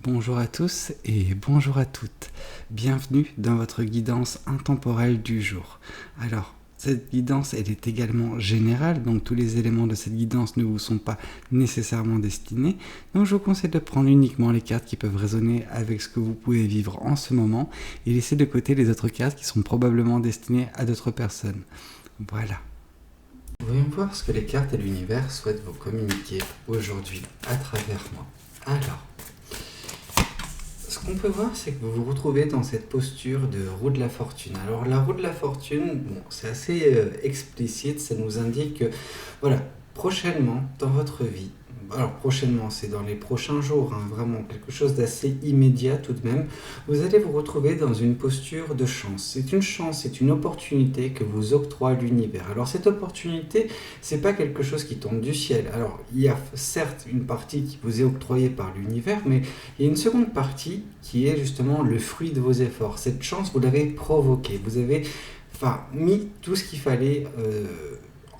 Bonjour à tous et bonjour à toutes. Bienvenue dans votre guidance intemporelle du jour. Alors, cette guidance, elle est également générale, donc tous les éléments de cette guidance ne vous sont pas nécessairement destinés. Donc je vous conseille de prendre uniquement les cartes qui peuvent résonner avec ce que vous pouvez vivre en ce moment et laisser de côté les autres cartes qui sont probablement destinées à d'autres personnes. Voilà. Voyons voir ce que les cartes et l'univers souhaitent vous communiquer aujourd'hui à travers moi. Alors, ce qu'on peut voir, c'est que vous vous retrouvez dans cette posture de roue de la fortune. Alors la roue de la fortune, c'est assez explicite, ça nous indique que, voilà, prochainement dans votre vie, alors prochainement, c'est dans les prochains jours, vraiment quelque chose d'assez immédiat tout de même, vous allez vous retrouver dans une posture de chance. C'est une chance, c'est une opportunité que vous octroie l'univers. Alors cette opportunité, c'est pas quelque chose qui tombe du ciel. Alors il y a certes une partie qui vous est octroyée par l'univers, mais il y a une seconde partie qui est justement le fruit de vos efforts. Cette chance, vous l'avez provoquée. Vous avez mis tout ce qu'il fallait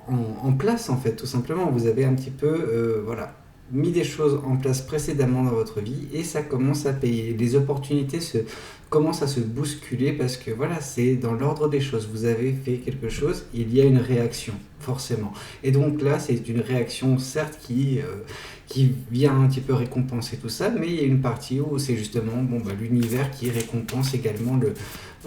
en place, en fait, tout simplement. Vous avez un petit peu, mis des choses en place précédemment dans votre vie et ça commence à payer. Les opportunités commencent à se bousculer parce que voilà, c'est dans l'ordre des choses. Vous avez fait quelque chose, il y a une réaction, forcément. Et donc là, c'est une réaction, certes, qui vient un petit peu récompenser tout ça, mais il y a une partie où c'est justement l'univers qui récompense également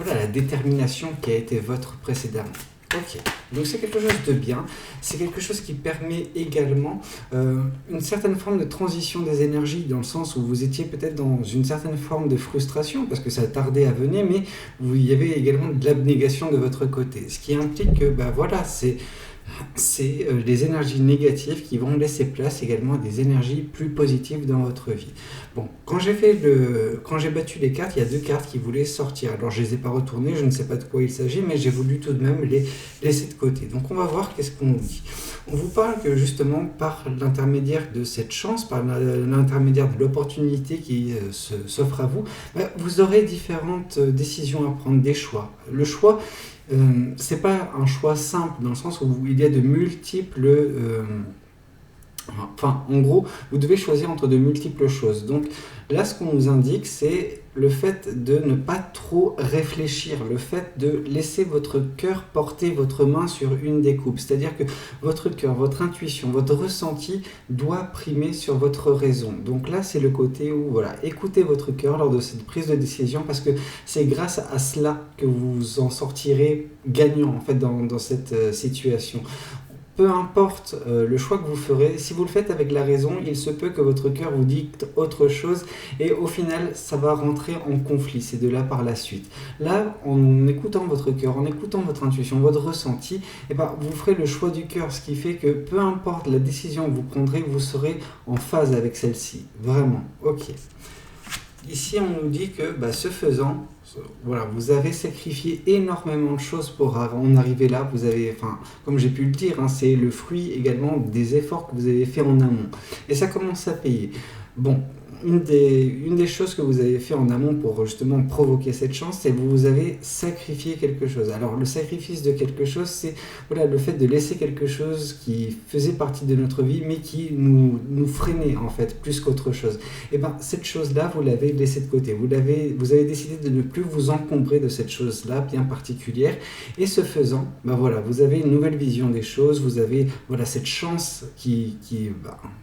la détermination qui a été votre précédemment. Ok, donc c'est quelque chose de bien, c'est quelque chose qui permet également une certaine forme de transition des énergies, dans le sens où vous étiez peut-être dans une certaine forme de frustration, parce que ça tardait à venir, mais il y avait également de l'abnégation de votre côté, ce qui implique que c'est les énergies négatives qui vont laisser place également à des énergies plus positives dans votre vie. Bon, quand j'ai battu les cartes, il y a deux cartes qui voulaient sortir. Alors je les ai pas retournées, je ne sais pas de quoi il s'agit, mais j'ai voulu tout de même les laisser de côté. Donc on va voir qu'est-ce qu'on nous dit. On vous parle que justement par l'intermédiaire de cette chance, par l'intermédiaire de l'opportunité qui s'offre à vous, vous aurez différentes décisions à prendre, des choix. Le choix, c'est pas un choix simple dans le sens où il y a de multiples en gros, vous devez choisir entre de multiples choses. Donc là, ce qu'on nous indique, c'est le fait de ne pas trop réfléchir, le fait de laisser votre cœur porter votre main sur une des coupes. C'est-à-dire que votre cœur, votre intuition, votre ressenti doit primer sur votre raison. Donc là, c'est le côté où, écoutez votre cœur lors de cette prise de décision parce que c'est grâce à cela que vous en sortirez gagnant, en fait, dans cette situation. Peu importe le choix que vous ferez, si vous le faites avec la raison, il se peut que votre cœur vous dicte autre chose et au final, ça va rentrer en conflit, c'est de là par la suite. Là, en écoutant votre cœur, en écoutant votre intuition, votre ressenti, vous ferez le choix du cœur, ce qui fait que peu importe la décision que vous prendrez, vous serez en phase avec celle-ci. Vraiment, ok. Ici, on nous dit que ce faisant, vous avez sacrifié énormément de choses pour en arriver là. Vous avez, comme j'ai pu le dire, c'est le fruit également des efforts que vous avez fait en amont. Et ça commence à payer. Bon, une des choses que vous avez fait en amont pour justement provoquer cette chance, c'est que vous avez sacrifié quelque chose. Alors le sacrifice de quelque chose, c'est le fait de laisser quelque chose qui faisait partie de notre vie, mais qui nous freinait en fait, plus qu'autre chose. Et cette chose-là, vous l'avez laissée de côté. Vous avez décidé de ne plus vous encombrer de cette chose-là bien particulière. Et ce faisant, vous avez une nouvelle vision des choses. Vous avez cette chance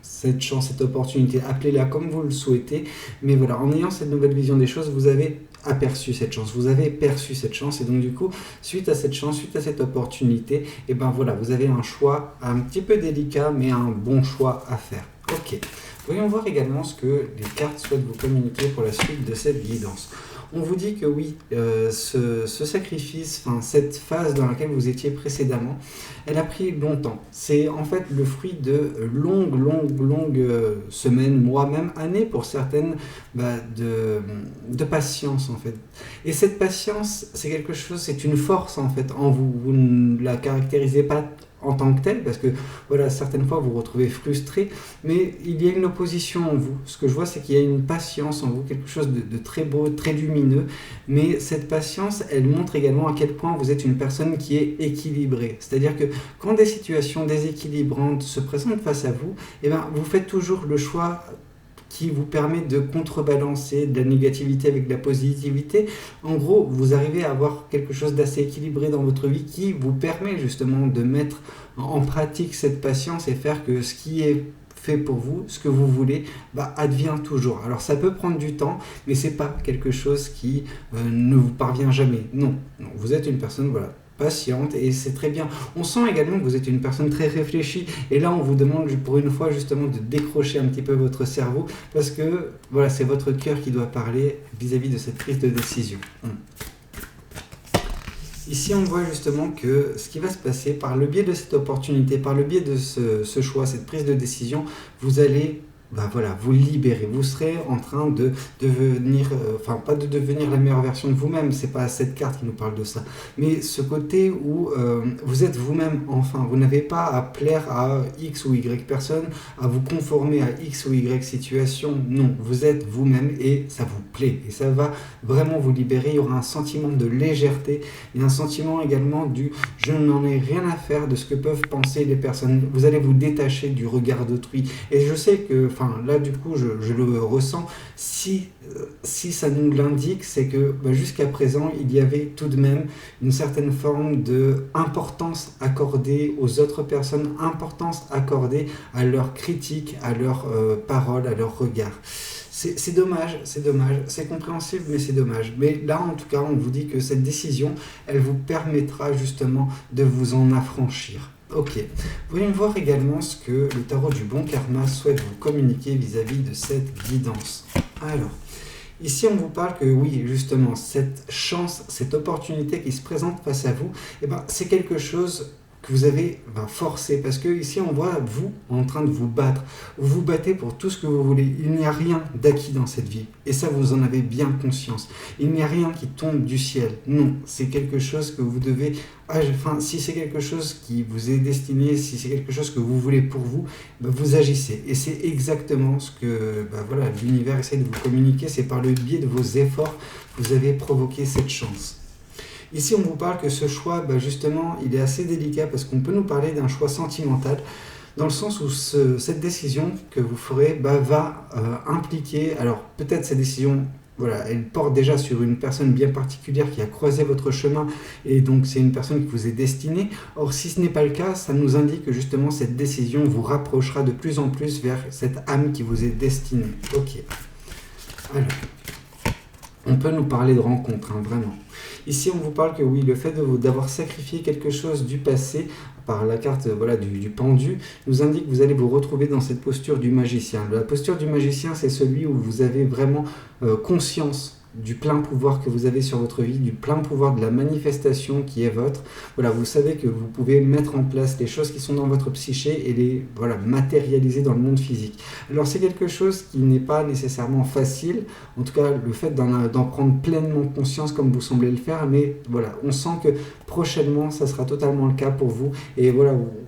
cette chance, cette opportunité, appelez-la comme vous le souhaitez, mais en ayant cette nouvelle vision des choses, vous avez aperçu cette chance, vous avez perçu cette chance, et donc du coup, suite à cette chance, suite à cette opportunité, vous avez un choix un petit peu délicat, mais un bon choix à faire. Ok, voyons voir également ce que les cartes souhaitent vous communiquer pour la suite de cette guidance. On vous dit que oui, ce sacrifice, cette phase dans laquelle vous étiez précédemment, elle a pris longtemps. C'est en fait le fruit de longues semaines, mois, même années pour certaines, de patience en fait. Et cette patience, c'est quelque chose, c'est une force en fait en vous. Vous ne la caractérisez pas en tant que tel, parce que certaines fois vous vous retrouvez frustré, mais il y a une opposition en vous. Ce que je vois, c'est qu'il y a une patience en vous, quelque chose de très beau, très lumineux, mais cette patience, elle montre également à quel point vous êtes une personne qui est équilibrée. C'est-à-dire que quand des situations déséquilibrantes se présentent face à vous, vous faites toujours le choix qui vous permet de contrebalancer de la négativité avec de la positivité. En gros, vous arrivez à avoir quelque chose d'assez équilibré dans votre vie qui vous permet justement de mettre en pratique cette patience et faire que ce qui est fait pour vous, ce que vous voulez, advient toujours. Alors ça peut prendre du temps, mais c'est pas quelque chose qui ne vous parvient jamais. Non, vous êtes une personne, patiente, et c'est très bien. On sent également que vous êtes une personne très réfléchie, et là on vous demande pour une fois justement de décrocher un petit peu votre cerveau, parce que c'est votre cœur qui doit parler vis-à-vis de cette prise de décision. Ici on voit justement que ce qui va se passer par le biais de cette opportunité, par le biais de ce choix, cette prise de décision, vous allez vous libérer. Vous serez en train de devenir, pas de devenir la meilleure version de vous-même, c'est pas cette carte qui nous parle de ça, mais ce côté où vous êtes vous-même enfin, vous n'avez pas à plaire à X ou Y personne, à vous conformer à X ou Y situation, non, vous êtes vous-même et ça vous plaît, et ça va vraiment vous libérer. Il y aura un sentiment de légèreté et un sentiment également du « je n'en ai rien à faire de ce que peuvent penser les personnes ». Vous allez vous détacher du regard d'autrui, et je sais que là du coup je le ressens, si ça nous l'indique, c'est que jusqu'à présent il y avait tout de même une certaine forme d'importance accordée aux autres personnes, importance accordée à leurs critiques, à leurs paroles, à leurs regards. C'est dommage, c'est compréhensible, mais c'est dommage. Mais là, en tout cas, on vous dit que cette décision, elle vous permettra justement de vous en affranchir. Ok, voyons voir également ce que le tarot du bon karma souhaite vous communiquer vis-à-vis de cette guidance. Alors, ici on vous parle que oui, justement, cette chance, cette opportunité qui se présente face à vous, c'est quelque chose que vous avez forcé, parce que ici on voit vous en train de vous battre. Vous vous battez pour tout ce que vous voulez. Il n'y a rien d'acquis dans cette vie, et ça vous en avez bien conscience. Il n'y a rien qui tombe du ciel. Non, c'est quelque chose que vous devez... si c'est quelque chose qui vous est destiné, si c'est quelque chose que vous voulez pour vous, vous agissez. Et c'est exactement ce que l'univers essaie de vous communiquer. C'est par le biais de vos efforts que vous avez provoqué cette chance. Ici, on vous parle que ce choix, justement, il est assez délicat, parce qu'on peut nous parler d'un choix sentimental, dans le sens où cette décision que vous ferez va impliquer, alors peut-être cette décision, elle porte déjà sur une personne bien particulière qui a croisé votre chemin, et donc c'est une personne qui vous est destinée. Or, si ce n'est pas le cas, ça nous indique que justement cette décision vous rapprochera de plus en plus vers cette âme qui vous est destinée. Ok. Alors, on peut nous parler de rencontre, vraiment. Ici, on vous parle que oui, le fait d'avoir sacrifié quelque chose du passé, par la carte du pendu, nous indique que vous allez vous retrouver dans cette posture du magicien. La posture du magicien, c'est celui où vous avez vraiment conscience du plein pouvoir que vous avez sur votre vie, du plein pouvoir de la manifestation qui est votre. Vous savez que vous pouvez mettre en place les choses qui sont dans votre psyché et les matérialiser dans le monde physique. Alors c'est quelque chose qui n'est pas nécessairement facile, en tout cas le fait d'en prendre pleinement conscience comme vous semblez le faire, mais on sent que prochainement ça sera totalement le cas pour vous, et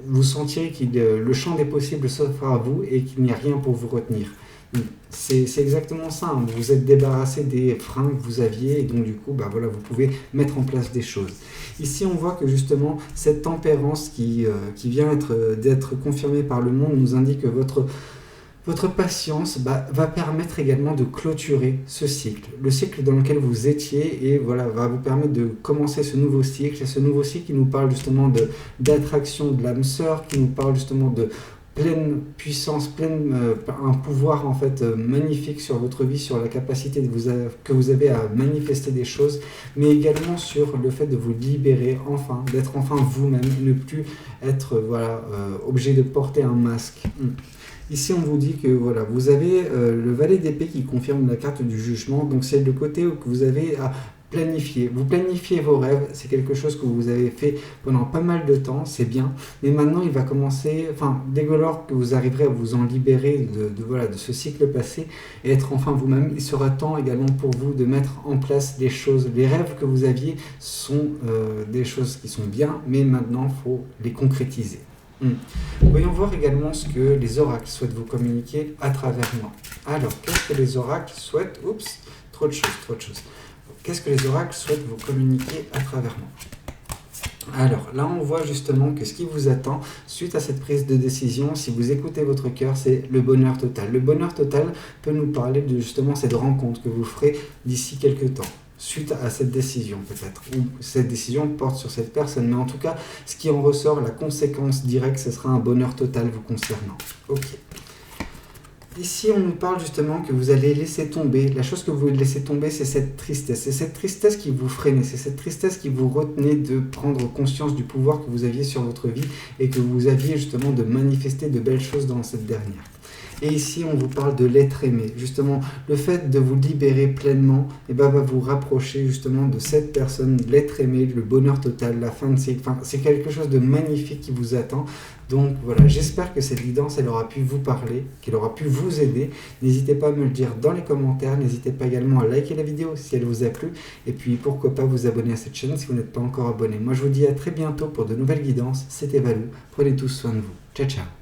vous sentirez que le champ des possibles s'offre à vous et qu'il n'y a rien pour vous retenir. C'est exactement ça, vous vous êtes débarrassé des freins que vous aviez, et donc du coup vous pouvez mettre en place des choses. Ici on voit que justement cette tempérance qui vient d'être confirmée par le monde nous indique que votre patience va permettre également de clôturer ce cycle, le cycle dans lequel vous étiez, et va vous permettre de commencer ce nouveau cycle. Et ce nouveau cycle qui nous parle justement d'attraction de l'âme sœur, qui nous parle justement de pleine puissance, un pouvoir en fait magnifique sur votre vie, sur la capacité que vous avez à manifester des choses, mais également sur le fait de vous libérer enfin, d'être enfin vous-même, ne plus être obligé de porter un masque. Ici, on vous dit que vous avez le valet d'épée qui confirme la carte du jugement, donc c'est le côté où vous avez à planifier. Vous planifiez vos rêves, c'est quelque chose que vous avez fait pendant pas mal de temps, c'est bien, mais maintenant il va commencer, dès lors que vous arriverez à vous en libérer de ce cycle passé et être enfin vous-même, il sera temps également pour vous de mettre en place les choses. Les rêves que vous aviez sont des choses qui sont bien, mais maintenant il faut les concrétiser. Voyons voir également ce que les oracles souhaitent vous communiquer à travers moi. Alors, qu'est-ce que les oracles souhaitent... Trop de choses. Qu'est-ce que les oracles souhaitent vous communiquer à travers moi? Alors là, on voit justement que ce qui vous attend suite à cette prise de décision, si vous écoutez votre cœur, c'est le bonheur total. Le bonheur total peut nous parler de justement cette rencontre que vous ferez d'ici quelques temps, suite à cette décision peut-être, ou cette décision porte sur cette personne. Mais en tout cas, ce qui en ressort, la conséquence directe, ce sera un bonheur total vous concernant. Ok. Ici, on nous parle justement que vous allez laisser tomber. La chose que vous laissez tomber, c'est cette tristesse. C'est cette tristesse qui vous freinait. C'est cette tristesse qui vous retenait de prendre conscience du pouvoir que vous aviez sur votre vie et que vous aviez justement de manifester de belles choses dans cette dernière. Et ici, on vous parle de l'être aimé. Justement, le fait de vous libérer pleinement va vous rapprocher justement de cette personne, l'être aimé, le bonheur total, la fin de cycle. Enfin, c'est quelque chose de magnifique qui vous attend. Donc voilà, j'espère que cette guidance, elle aura pu vous parler, qu'elle aura pu vous aider. N'hésitez pas à me le dire dans les commentaires. N'hésitez pas également à liker la vidéo si elle vous a plu. Et puis, pourquoi pas vous abonner à cette chaîne si vous n'êtes pas encore abonné. Moi, je vous dis à très bientôt pour de nouvelles guidances. C'était Valou. Prenez tous soin de vous. Ciao, ciao.